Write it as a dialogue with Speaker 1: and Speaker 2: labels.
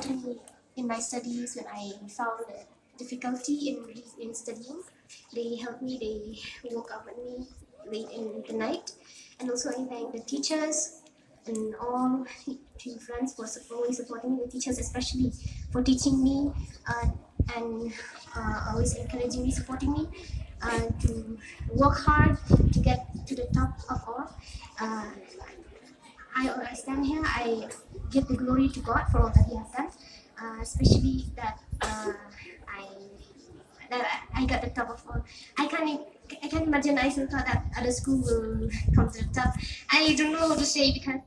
Speaker 1: supported me in my studies when I found difficulty in studying. They helped me. They woke up with me late in the night, and also I thank the teachers and all team friends for always supporting me. The teachers especially for teaching me and always encouraging me, supporting me to work hard to get to the top of all. Uh, I stand here. I give the glory to God for all that He has done, especially I I got the top of all. I can't imagine. I still thought that other school will come to the top. I don't know what to say because